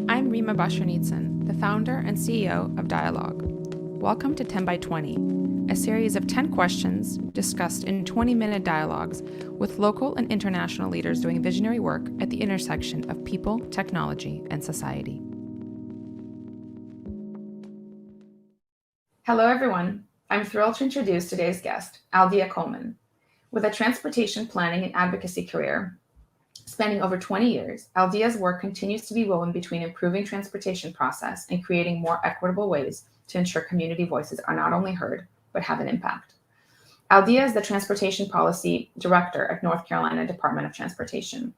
I'm Rimma Boshernitsan, the founder and CEO of Dialogue. Welcome to 10 by 20, a series of 10 questions discussed in 20-minute dialogues with local and international leaders doing visionary work at the intersection of people, technology, and society. Hello, everyone. I'm thrilled to introduce today's guest, Aldea Coleman. With a transportation planning and advocacy career spanning over 20 years, Aldea's work continues to be woven between improving transportation process and creating more equitable ways to ensure community voices are not only heard, but have an impact. Aldea is the Transportation Policy Director at North Carolina Department of Transportation,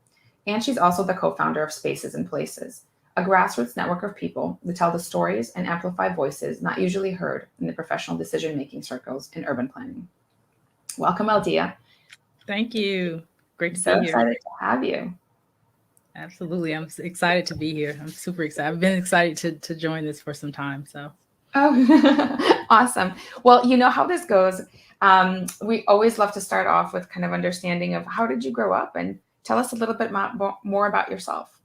and she's also the co-founder of Spaces and Places, a grassroots network of people that tell the stories and amplify voices not usually heard in the professional decision-making circles in urban planning. Welcome, Aldea. Thank you. Great to So be here. excited to have you. Absolutely. I'm excited to be here. I'm super excited. I've been excited to join this for some time. So. Oh, awesome. Well, you know how this goes. We always love to start off with kind of understanding of how did you grow up, and tell us a little bit more about yourself.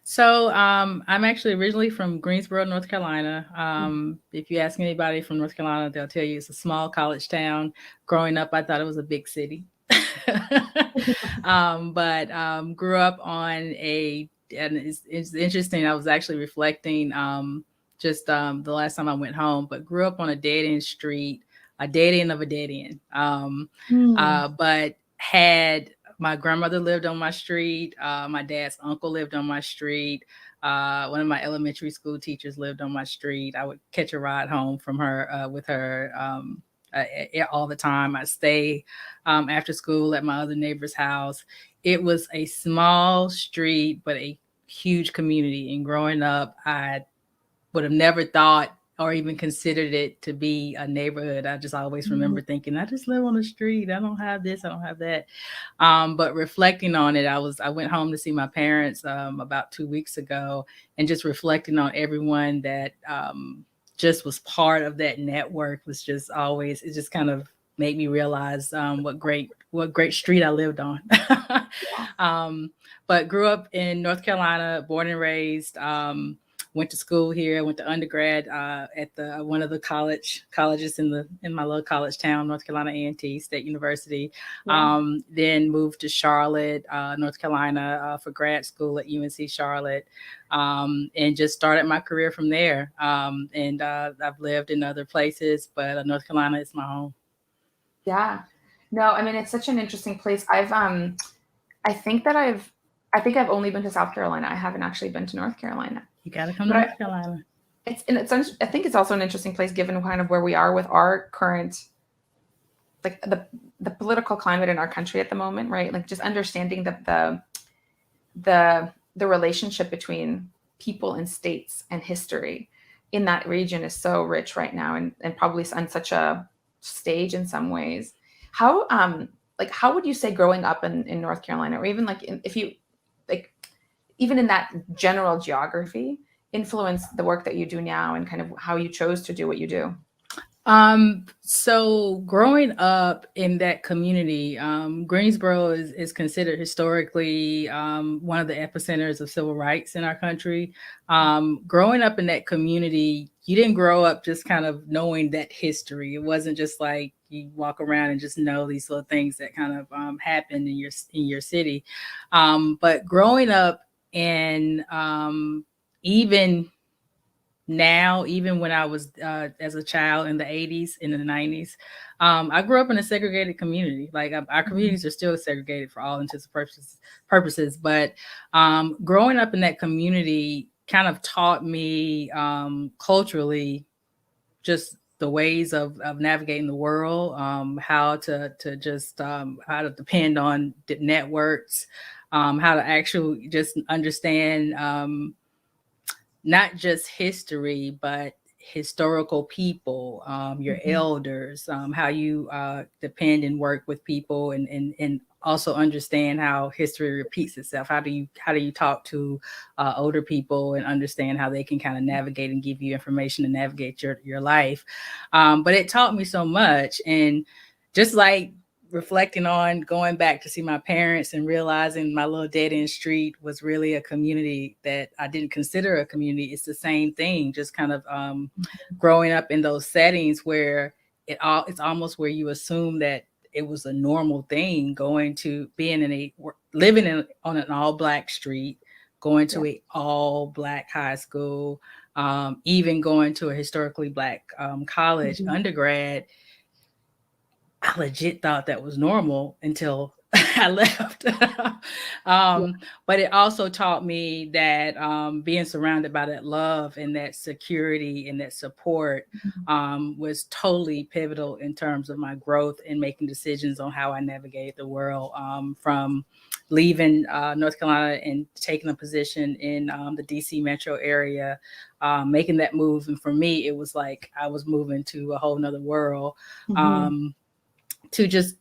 So I'm actually originally from Greensboro, North Carolina. If you ask anybody from North Carolina, they'll tell you it's a small college town. Growing up, I thought it was a big city. But grew up on and it's interesting. I was actually reflecting just the last time I went home, but grew up on a dead end street, a dead end of a dead end. But had my grandmother lived on my street. My dad's uncle lived on my street. One of my elementary school teachers lived on my street. I would catch a ride home from her with her all the time. I'd stay after school at my other neighbor's house. It was a small street, but a huge community. And growing up, I would have never thought or even considered it to be a neighborhood. I just always remember thinking, I just live on the street. I don't have this. I don't have that. But reflecting on it, I went home to see my parents about 2 weeks ago, and just reflecting on everyone that just was part of that network was just always, it just kind of made me realize what great street I lived on. But grew up in North Carolina, born and raised. Went to school here. Went to undergrad at one of the colleges in my little college town, North Carolina A&T State University. Then moved to Charlotte, North Carolina, for grad school at UNC Charlotte, and just started my career from there. And I've lived in other places, but North Carolina is my home. Yeah, no, I mean, it's such an interesting place. I think I've only been to South Carolina. I haven't actually been to North Carolina. You got to come to North Carolina. I think it's also an interesting place given kind of where we are with our current, like the political climate in our country at the moment, right? Like just understanding the relationship between people and states and history in that region is so rich right now, and probably on such a stage in some ways. How would you say growing up in North Carolina, or even even in that general geography, influence the work that you do now and kind of how you chose to do what you do? So growing up in that community, Greensboro is considered historically one of the epicenters of civil rights in our country. Growing up in that community, you didn't grow up just kind of knowing that history. It wasn't just like you walk around and just know these little things that kind of happened in your city. But growing up in even now, even when I was as a child in the 80s, in the 90s, I grew up in a segregated community. Like our communities are still segregated for all intents and purposes. But growing up in that community kind of taught me culturally just the ways of navigating the world, how to depend on the networks, how to actually just understand not just history, but historical people, your elders, how you depend and work with people, and also understand how history repeats itself. How do you talk to older people and understand how they can kind of navigate and give you information and navigate your life? But it taught me so much. And just like reflecting on going back to see my parents and realizing my little dead end street was really a community that I didn't consider a community. It's the same thing, just kind of growing up in those settings where it's almost where you assume that it was a normal thing, going to living on an all Black street, going to a all Black high school, even going to a historically Black college undergrad. I legit thought that was normal until I left. But it also taught me that being surrounded by that love and that security and that support was totally pivotal in terms of my growth and making decisions on how I navigate the world, from leaving North Carolina and taking a position in the DC metro area, making that move. And for me, it was like I was moving to a whole nother world. To just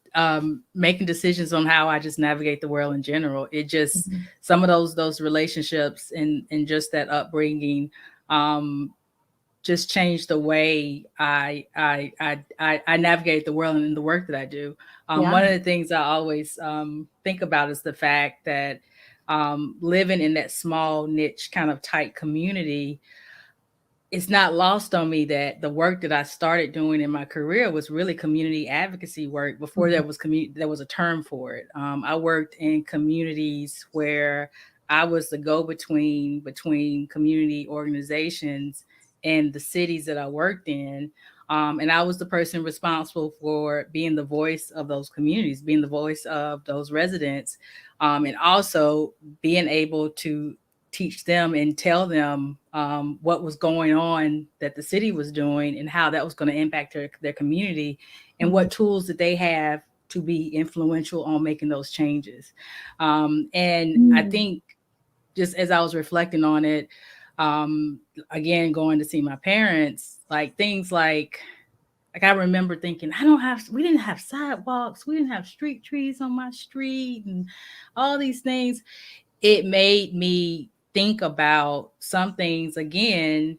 making decisions on how I just navigate the world in general. It just some of those relationships and just that upbringing just changed the way I navigate the world and the work that I do. One of the things I always think about is the fact that living in that small niche kind of tight community, it's not lost on me that the work that I started doing in my career was really community advocacy work before there was a term for it. I worked in communities where I was the go-between between community organizations and the cities that I worked in. And I was the person responsible for being the voice of those communities, being the voice of those residents, and also being able to teach them and tell them what was going on that the city was doing and how that was going to impact their community and what tools that they have to be influential on making those changes. And I think just as I was reflecting on it, again, going to see my parents, like things like I remember thinking, we didn't have sidewalks, we didn't have street trees on my street and all these things. It made me think about some things, again,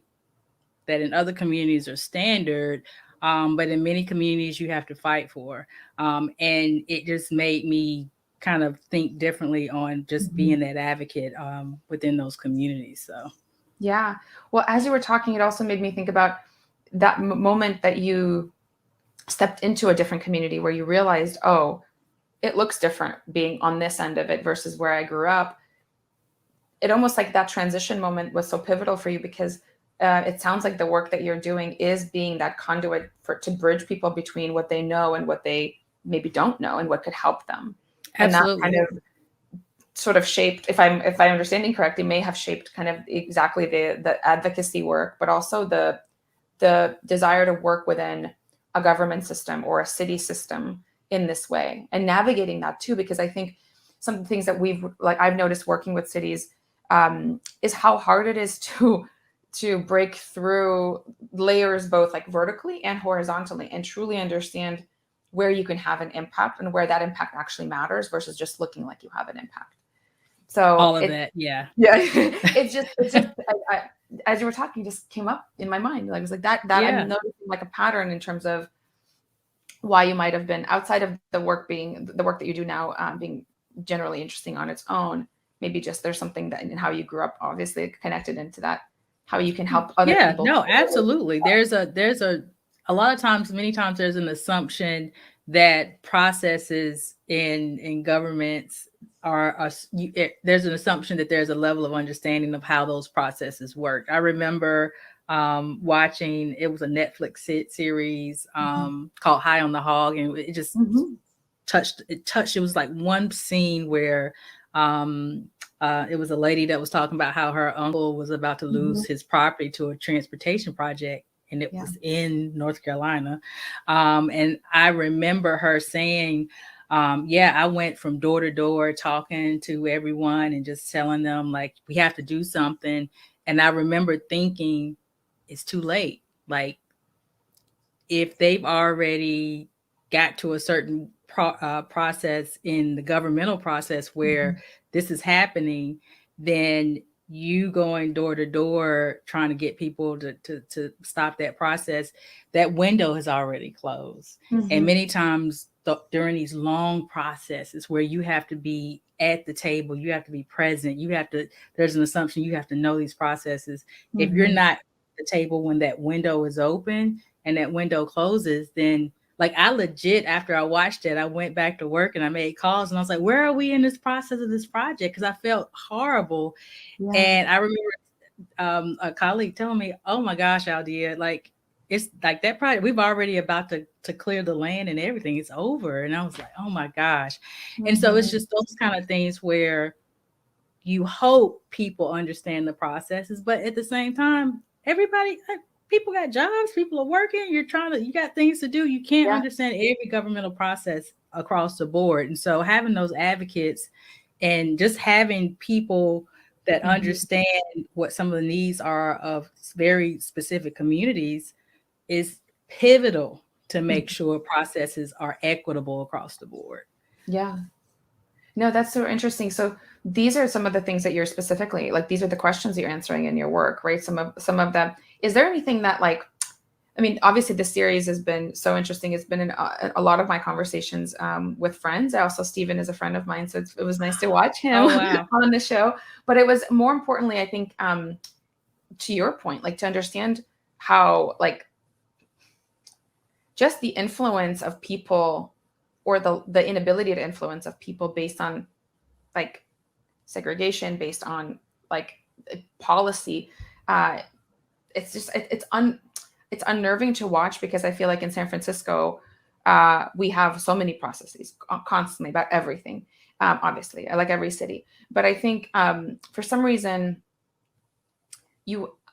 that in other communities are standard, but in many communities you have to fight for. And it just made me kind of think differently on just being that advocate within those communities. So, yeah. Well, as you were talking, it also made me think about that moment that you stepped into a different community where you realized, oh, it looks different being on this end of it versus where I grew up. It almost like that transition moment was so pivotal for you because it sounds like the work that you're doing is being that conduit to bridge people between what they know and what they maybe don't know and what could help them. Absolutely. And that kind of sort of shaped, if I'm understanding correctly, may have shaped kind of exactly the advocacy work, but also the desire to work within a government system or a city system in this way and navigating that too, because I think some of the things that I've noticed working with cities is how hard it is to break through layers, both like vertically and horizontally, and truly understand where you can have an impact and where that impact actually matters versus just looking like you have an impact. So all of that, yeah. It's just as you were talking, just came up in my mind. Like, it was like that I'm noticing like a pattern in terms of why you might have been outside of the work that you do now being generally interesting on its own. Maybe just there's something that in how you grew up, obviously connected into that, how you can help other people. No, absolutely. There's a lot of times, many times there's an assumption that processes in governments there's an assumption that there's a level of understanding of how those processes work. I remember watching, it was a Netflix series called High on the Hog, and it just touched. It was like one scene where it was a lady that was talking about how her uncle was about to lose his property to a transportation project, and it was in North Carolina. And I remember her saying, I went from door to door talking to everyone and just telling them, like, we have to do something. And I remember thinking, it's too late. Like, if they've already got to a certain process in the governmental process where this is happening, then you going door to door trying to get people to stop that process, that window has already closed. And many times during these long processes where you have to be at the table, you have to be present, there's an assumption you have to know these processes. If you're not at the table when that window is open and that window closes, then like I legit, after I watched it, I went back to work and I made calls and I was like, where are we in this process of this project? Because I felt horrible. Yeah. And I remember a colleague telling me, oh my gosh, Aldea, like it's like that project, we've already about to clear the land and everything. It's over. And I was like, oh my gosh. And so it's just those kind of things where you hope people understand the processes, but at the same time, people got jobs, people are working, you got things to do. You can't understand every governmental process across the board. And so having those advocates and just having people that understand what some of the needs are of very specific communities is pivotal to make sure processes are equitable across the board. Yeah. No, that's so interesting. So these are some of the things that you're specifically, like, these are the questions you're answering in your work, right? Some of them. Is there anything that, like, I mean, obviously this series has been so interesting. It's been in a lot of my conversations with friends. Also, Stephen is a friend of mine, so it was nice to watch him on the show. But it was more importantly, I think, to your point, like, to understand how, like, just the influence of people, or the inability to influence of people based on, like, segregation, based on, like, policy. It's just it's unnerving to watch, because I feel like in San Francisco, we have so many processes constantly about everything. Obviously, I like every city, but I think for some reason,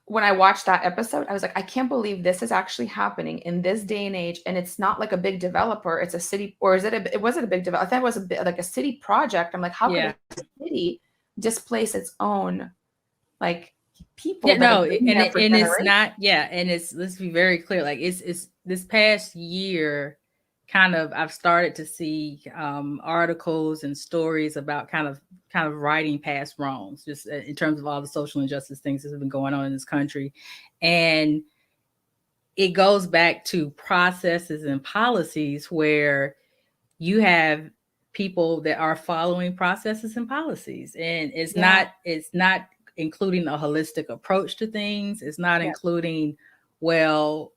when I watched that episode, I was like, I can't believe this is actually happening in this day and age, and it's not like a big developer; it's a city, or was it a big developer? I thought it was like a city project. I'm like, how could a city displace its own, like, people? It's not. Yeah, and let's be very clear. Like, it's this past year, kind of, I've started to see articles and stories about kind of righting past wrongs, just in terms of all the social injustice things that have been going on in this country. And it goes back to processes and policies where you have people that are following processes and policies. And it's not including a holistic approach to things. It's not including, well,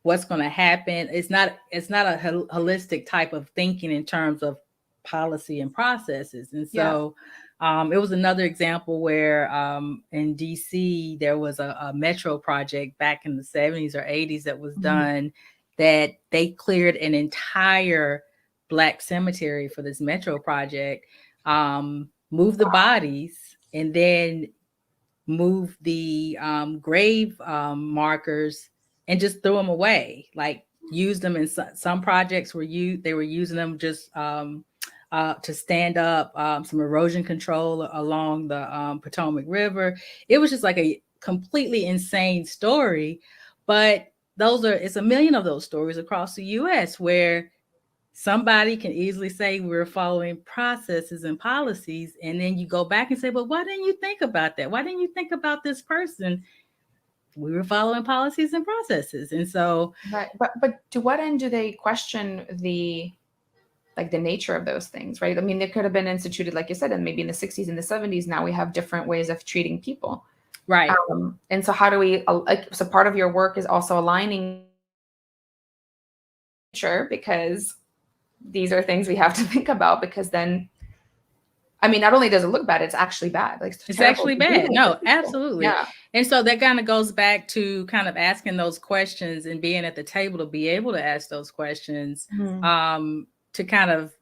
what's going to happen. It's not a holistic type of thinking in terms of policy and processes. And so it was another example where in DC, there was a metro project back in the 70s or 80s that was done, that they cleared an entire Black cemetery for this metro project, moved the bodies, and then moved the grave markers and just threw them away. Like, used them in some projects they were using them just to stand up some erosion control along the Potomac River. It was just like a completely insane story. But it's a million of those stories across the US where somebody can easily say we're following processes and policies. And then you go back and say, but why didn't you think about that? Why didn't you think about this person? We were following policies and processes. And so, but to what end do they question the nature of those things, right? I mean, they could have been instituted, like you said, and maybe in the 60s and the 70s. Now we have different ways of treating people. Right. And so how do we, so part of your work is also aligning, because these are things we have to think about, because then, I mean, not only does it look bad, it's actually bad. Like, it's actually bad. No, absolutely. Yeah. And so that kind of goes back to kind of asking those questions and being at the table to be able to ask those questions, to kind of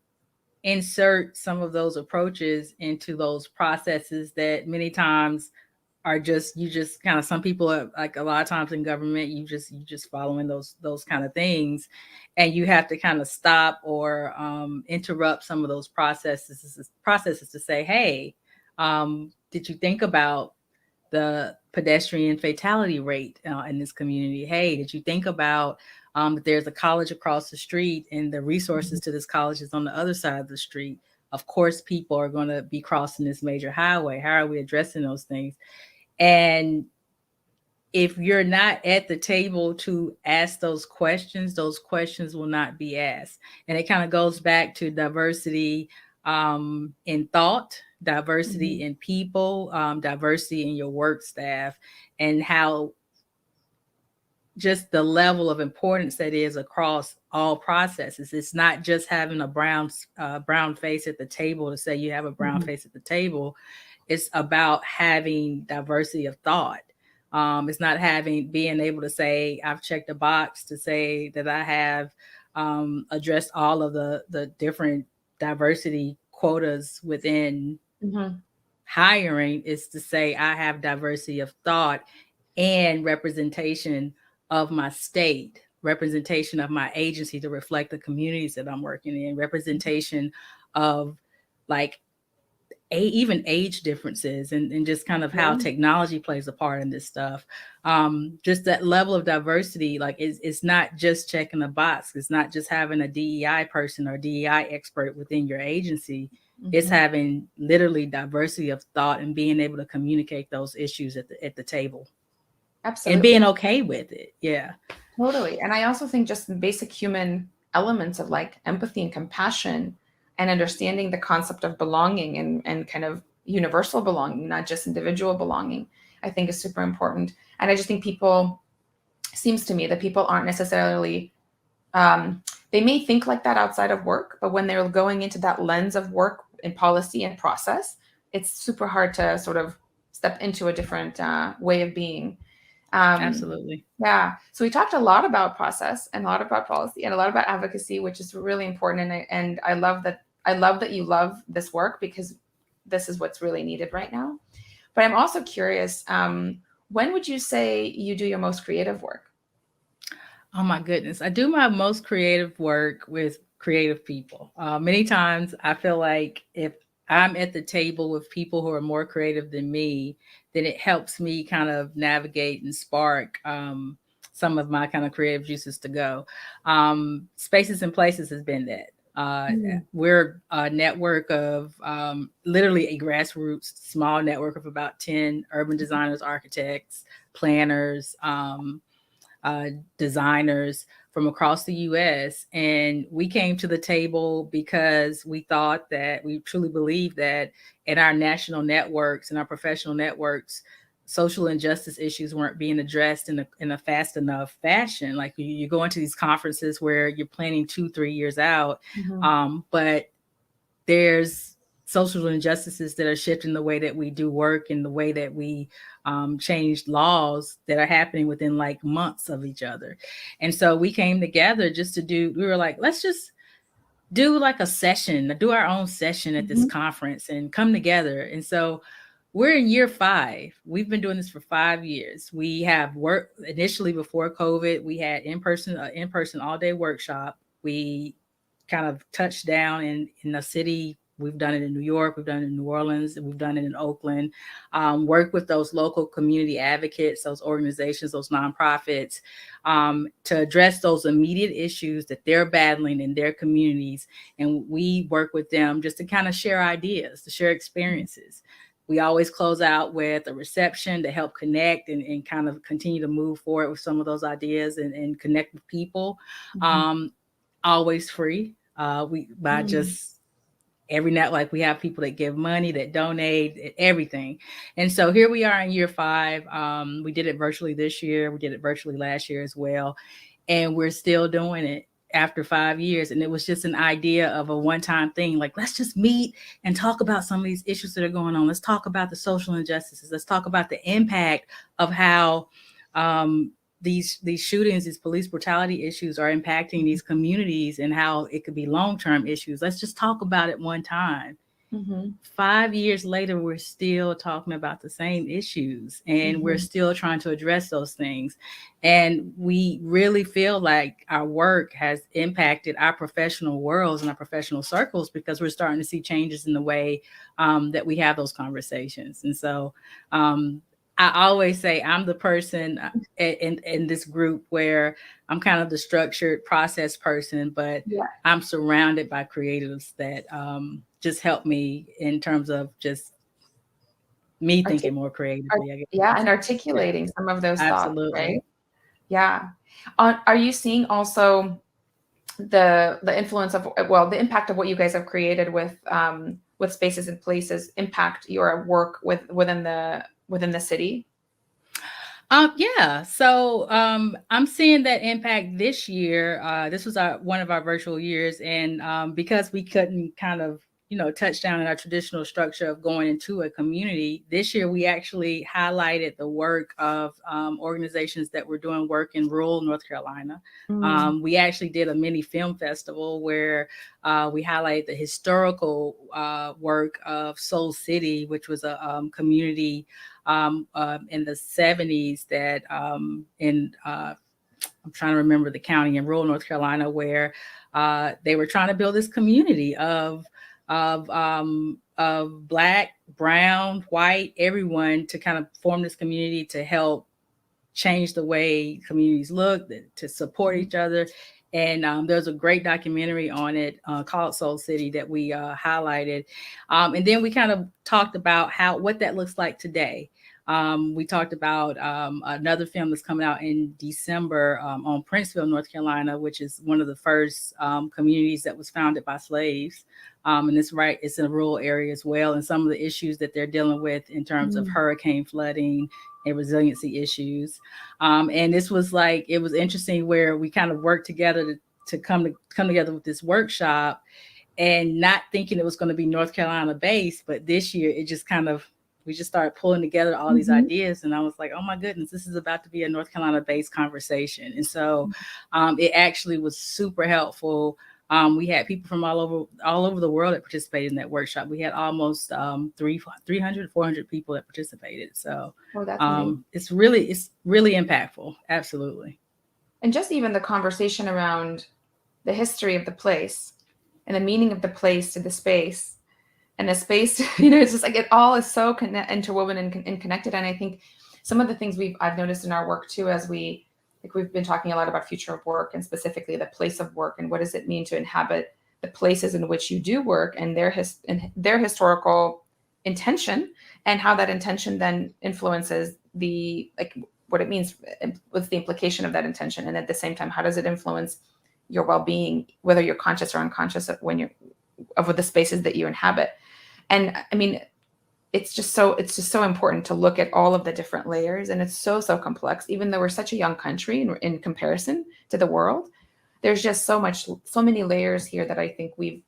insert some of those approaches into those processes that many times are you just kind of, some people are, like, a lot of times in government, you just following those kind of things, and you have to kind of stop or interrupt some of those processes to say, hey, did you think about the pedestrian fatality rate in this community? Hey, did you think about that there's a college across the street and the resources to this college is on the other side of the street? Of course, people are going to be crossing this major highway. How are we addressing those things? And if you're not at the table to ask those questions will not be asked. And it kind of goes back to diversity in thought, diversity in people, diversity in your work staff, and how just the level of importance that is across all processes. It's not just having a brown face at the table to say you have a brown face at the table. It's about having diversity of thought. It's not being able to say I've checked a box to say that I have addressed all of the different diversity quotas within hiring. Is to say I have diversity of thought and representation of my state, representation of my agency to reflect the communities that I'm working in, representation of like even age differences and just kind of how technology plays a part in this stuff. Just that level of diversity, like it's not just checking a box. It's not just having a DEI person or DEI expert within your agency. It's having literally diversity of thought and being able to communicate those issues at the table. Absolutely. And being okay with it. Yeah. Totally. And I also think just basic human elements of like empathy and compassion and understanding the concept of belonging and kind of universal belonging, not just individual belonging, I think is super important. And I just think seems to me that people aren't necessarily, they may think like that outside of work, but when they're going into that lens of work and policy and process, it's super hard to sort of step into a different way of being. Absolutely. Yeah. So we talked a lot about process and a lot about policy and a lot about advocacy, which is really important. And I love that you love this work because this is what's really needed right now. But I'm also curious, when would you say you do your most creative work? Oh my goodness. I do my most creative work with creative people. Many times I feel like if I'm at the table with people who are more creative than me, then it helps me kind of navigate and spark some of my kind of creative juices to go. Spaces and Places has been that. We're a network of literally a grassroots small network of about 10 urban designers, architects, planners, designers from across the US. And we came to the table because we truly believe that in our national networks and our professional networks, social injustice issues weren't being addressed in a fast enough fashion. Like you go into these conferences where you're planning 2-3 years out, but there's social injustices that are shifting the way that we do work and the way that we changed laws that are happening within like months of each other. And so we came together we were like, let's just do like a session, do our own session at this conference and come together. And so we're in year 5. We've been doing this for 5 years. We have worked initially before COVID. We had in-person all-day workshop. We kind of touched down in the city. We've done it in New York. We've done it in New Orleans. And we've done it in Oakland. Work with those local community advocates, those organizations, those nonprofits, to address those immediate issues that they're battling in their communities. And we work with them just to kind of share ideas, to share experiences. We always close out with a reception to help connect and kind of continue to move forward with some of those ideas and connect with people. Always free. Just every night, like we have people that give money, that donate, everything. And so here we are in year 5. We did it virtually this year. We did it virtually last year as well. And we're still doing it after 5 years. And it was just an idea of a one-time thing. Like, let's just meet and talk about some of these issues that are going on. Let's talk about the social injustices. Let's talk about the impact of how these shootings, these police brutality issues are impacting these communities and how it could be long-term issues. Let's just talk about it one time. 5 years later, we're still talking about the same issues and we're still trying to address those things. And we really feel like our work has impacted our professional worlds and our professional circles because we're starting to see changes in the way that we have those conversations. And so I always say I'm the person in this group where I'm kind of the structured process person, but I'm surrounded by creatives that just help me in terms of just me thinking more creatively, I guess you Yeah, could and say. articulating some of those thoughts, Absolutely. right? Yeah. Are you seeing also the influence of, well, the impact of what you guys have created with spaces and places impact your work within the city? Yeah. So I'm seeing that impact this year. This was one of our virtual years, and because we couldn't kind of touch down in our traditional structure of going into a community, this year we actually highlighted the work of organizations that were doing work in rural North Carolina. We actually did a mini film festival where we highlighted the historical work of Soul City, which was a community in the 70s that I'm trying to remember the county in rural North Carolina where they were trying to build this community of Black, brown, white, everyone to kind of form this community to help change the way communities look, to support each other. And there's a great documentary on it called Soul City that we highlighted. And then we kind of talked about what that looks like today. We talked about another film that's coming out in December on Princeville, North Carolina, which is one of the first communities that was founded by slaves. And it's in a rural area as well. And some of the issues that they're dealing with in terms of hurricane flooding and resiliency issues. And this was it was interesting where we kind of worked together to come together with this workshop, and not thinking it was going to be North Carolina based, but this year it just we just started pulling together all these ideas, and I was like, oh my goodness, this is about to be a North Carolina based conversation. And so it actually was super helpful. We had people from all over the world that participated in that workshop. We had almost 300, 400 people that participated. So it's really impactful. Absolutely. And just even the conversation around the history of the place and the meaning of the place to the space, and the space, it's just it all is so interwoven and connected. And I think some of the things I've noticed in our work too, as we've been talking a lot about future of work and specifically the place of work and what does it mean to inhabit the places in which you do work and their historical intention, and how that intention then influences what it means, what's the implication of that intention, and at the same time, how does it influence your well-being, whether you're conscious or unconscious of the spaces that you inhabit. And I mean, it's just so important to look at all of the different layers, and it's so complex. Even though we're such a young country in comparison to the world, there's just so many layers here that I think we've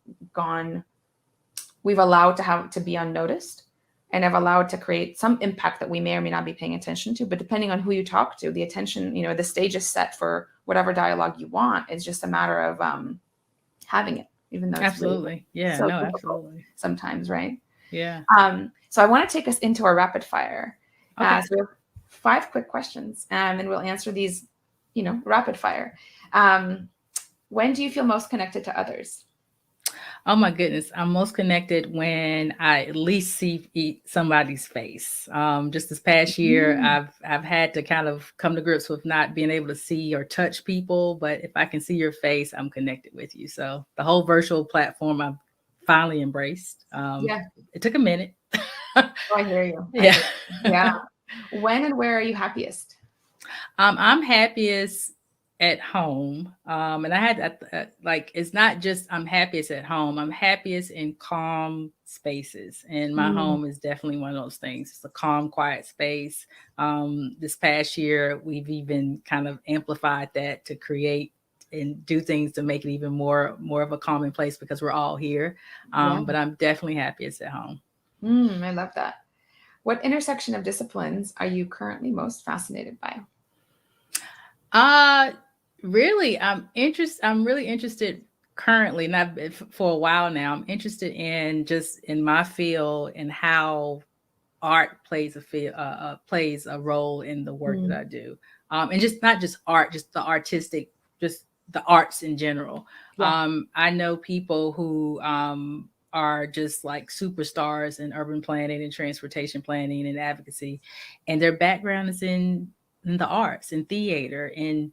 allowed to be unnoticed, and have allowed to create some impact that we may or may not be paying attention to. But depending on who you talk to, the attention, the stage is set for whatever dialogue you want. It's just a matter of having it, even though it's absolutely really absolutely sometimes, right? Yeah. So I want to take us into our rapid fire. Okay. So we have 5 quick questions, and we'll answer these, rapid fire. When do you feel most connected to others? Oh my goodness, I'm most connected when I at least see somebody's face. Just this past year, I've had to kind of come to grips with not being able to see or touch people, but if I can see your face, I'm connected with you. So the whole virtual platform I've finally embraced. It took a minute. Oh, I hear you. Yeah. Yeah. When and where are you happiest? I'm happiest at home. And I had it's not just I'm happiest at home. I'm happiest in calm spaces. And my home is definitely one of those things. It's a calm, quiet space. This past year, we've even kind of amplified that to create and do things to make it even more of a calming place, because we're all here. But I'm definitely happiest at home. I love that. What intersection of disciplines are you currently most fascinated by? Really, I'm really interested currently, and I've been for a while now. I'm interested in my field and how art plays a role in the work that I do. And just not just art, just the artistic, just the arts in general. I know people who are just like superstars in urban planning and transportation planning and advocacy, and their background is in the arts and theater, and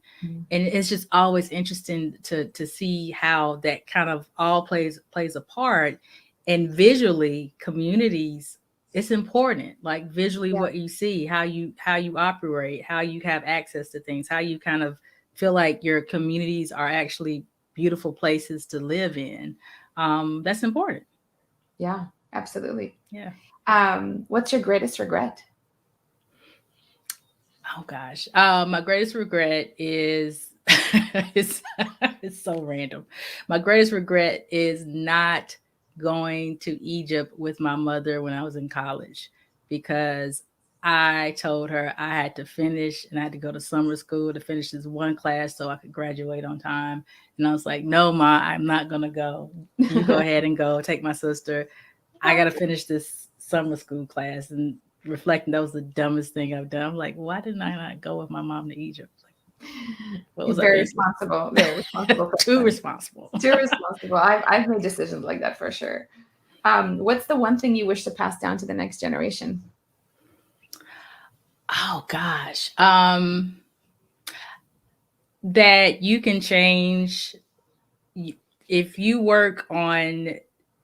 it's just always interesting to see how that kind of all plays a part. And visually, communities it's important, like visually Yeah. what you see, how you operate, how you have access to things, how you kind of feel like your communities are actually beautiful places to live in. That's important. Yeah, absolutely. Yeah. What's your greatest regret? Oh gosh. My greatest regret is it's, it's so random. My greatest regret is not going to Egypt with my mother when I was in college, because I told her I had to finish and I had to go to summer school to finish this one class so I could graduate on time. And I was like, no, Ma, I'm not going to go. You go ahead and go. Take my sister. I got to finish this summer school class. And reflecting, that was the dumbest thing I've done. I'm like, why didn't I not go with my mom to Egypt? Like, what He's was I very thinking? responsible. Very responsible. Too person. responsible. Too responsible. I've made decisions like that for sure. What's the one thing you wish to pass down to the next generation? Oh gosh. That you can change if you work on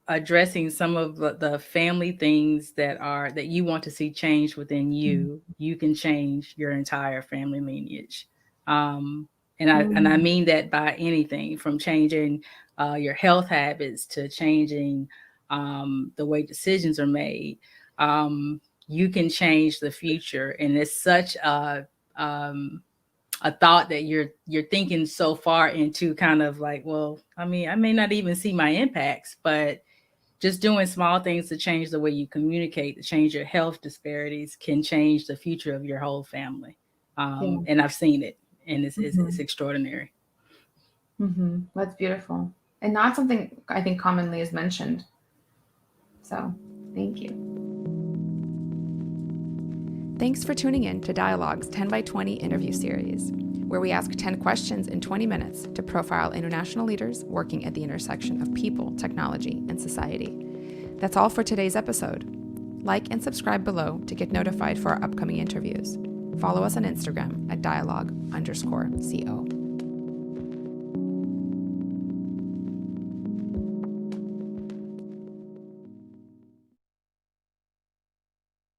addressing some of the family things that you want to see change within you. You can change your entire family lineage. And I mean that by anything from changing your health habits to changing the way decisions are made. You can change the future, and it's such a thought that you're thinking so far into, kind of like, well, I mean, I may not even see my impacts, but just doing small things to change the way you communicate, to change your health disparities, can change the future of your whole family. Yeah. And I've seen it, and it's Mm-hmm. extraordinary. Mm-hmm. That's beautiful. And not something I think commonly is mentioned. So thank you. Thanks for tuning in to Dialogue's 10 by 20 interview series, where we ask 10 questions in 20 minutes to profile international leaders working at the intersection of people, technology, and society. That's all for today's episode. Like and subscribe below to get notified for our upcoming interviews. Follow us on Instagram at dialogue_co.